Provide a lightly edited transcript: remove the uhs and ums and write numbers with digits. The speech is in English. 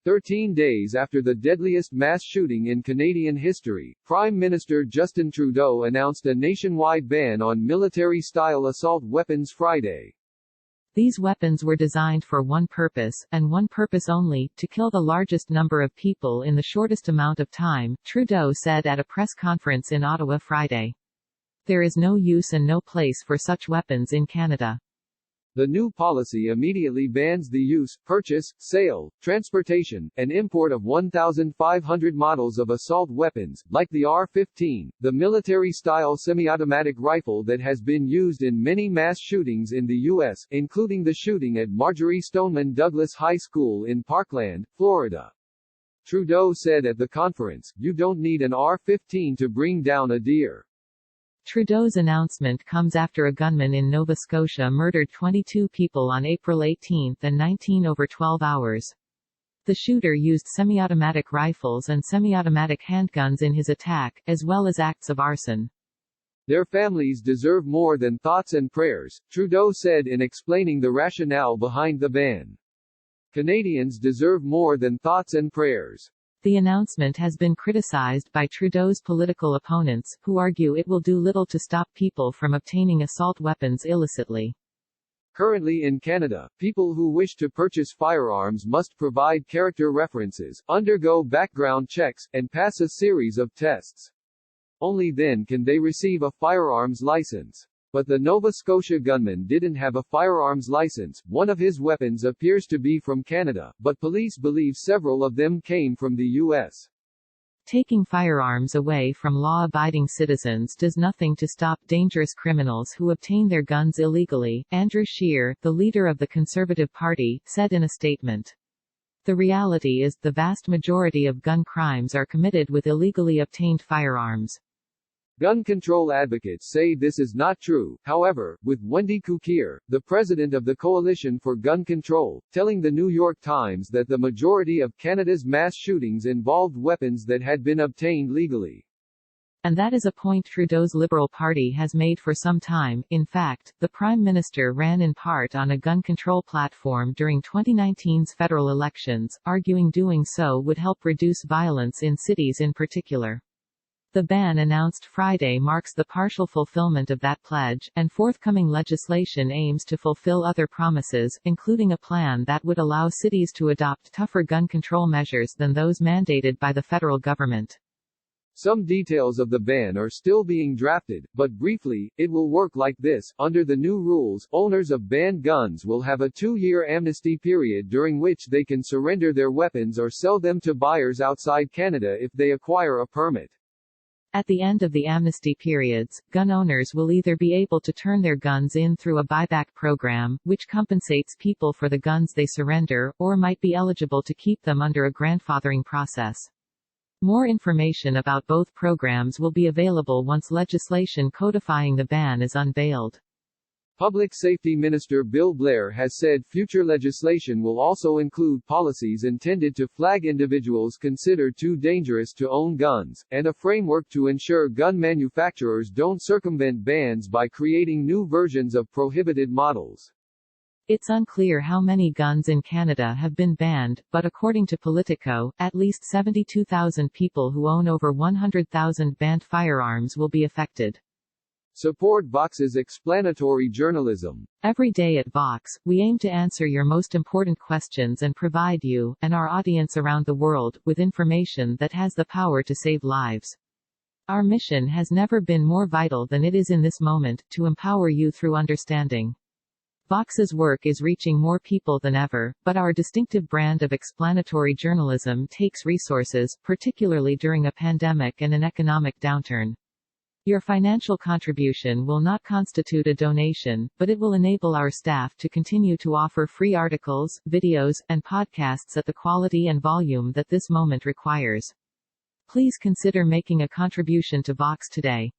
13 days after the deadliest mass shooting in Canadian history, Prime Minister Justin Trudeau announced a nationwide ban on military-style assault weapons Friday. These weapons were designed for one purpose, and one purpose only, to kill the largest number of people in the shortest amount of time, Trudeau said at a press conference in Ottawa Friday. There is no use and no place for such weapons in Canada. The new policy immediately bans the use, purchase, sale, transportation, and import of 1,500 models of assault weapons, like the AR-15, the military-style semi-automatic rifle that has been used in many mass shootings in the U.S., including the shooting at Marjory Stoneman Douglas High School in Parkland, Florida. Trudeau said at the conference, "You don't need an AR-15 to bring down a deer." Trudeau's announcement comes after a gunman in Nova Scotia murdered 22 people on April 18 and 19 over 12 hours. The shooter used semi-automatic rifles and semi-automatic handguns in his attack, as well as acts of arson. Their families deserve more than thoughts and prayers, Trudeau said in explaining the rationale behind the ban. Canadians deserve more than thoughts and prayers. The announcement has been criticized by Trudeau's political opponents, who argue it will do little to stop people from obtaining assault weapons illicitly. Currently in Canada, people who wish to purchase firearms must provide character references, undergo background checks, and pass a series of tests. Only then can they receive a firearms license. But the Nova Scotia gunman didn't have a firearms license. One of his weapons appears to be from Canada, but police believe several of them came from the U.S. Taking firearms away from law-abiding citizens does nothing to stop dangerous criminals who obtain their guns illegally, Andrew Scheer, the leader of the Conservative Party, said in a statement. The reality is, the vast majority of gun crimes are committed with illegally obtained firearms. Gun control advocates say this is not true, however, with Wendy Cukier, the president of the Coalition for Gun Control, telling the New York Times that the majority of Canada's mass shootings involved weapons that had been obtained legally. And that is a point Trudeau's Liberal Party has made for some time. In fact, the Prime Minister ran in part on a gun control platform during 2019's federal elections, arguing doing so would help reduce violence in cities in particular. The ban announced Friday marks the partial fulfillment of that pledge, and forthcoming legislation aims to fulfill other promises, including a plan that would allow cities to adopt tougher gun control measures than those mandated by the federal government. Some details of the ban are still being drafted, but briefly, it will work like this. Under the new rules, owners of banned guns will have a 2-year amnesty period during which they can surrender their weapons or sell them to buyers outside Canada if they acquire a permit. At the end of the amnesty periods, gun owners will either be able to turn their guns in through a buyback program, which compensates people for the guns they surrender, or might be eligible to keep them under a grandfathering process. More information about both programs will be available once legislation codifying the ban is unveiled. Public Safety Minister Bill Blair has said future legislation will also include policies intended to flag individuals considered too dangerous to own guns, and a framework to ensure gun manufacturers don't circumvent bans by creating new versions of prohibited models. It's unclear how many guns in Canada have been banned, but according to Politico, at least 72,000 people who own over 100,000 banned firearms will be affected. Support Vox's explanatory journalism. Every day at Vox, we aim to answer your most important questions and provide you, and our audience around the world, with information that has the power to save lives. Our mission has never been more vital than it is in this moment, to empower you through understanding. Vox's work is reaching more people than ever, but our distinctive brand of explanatory journalism takes resources, particularly during a pandemic and an economic downturn. Your financial contribution will not constitute a donation, but it will enable our staff to continue to offer free articles, videos, and podcasts at the quality and volume that this moment requires. Please consider making a contribution to Vox today.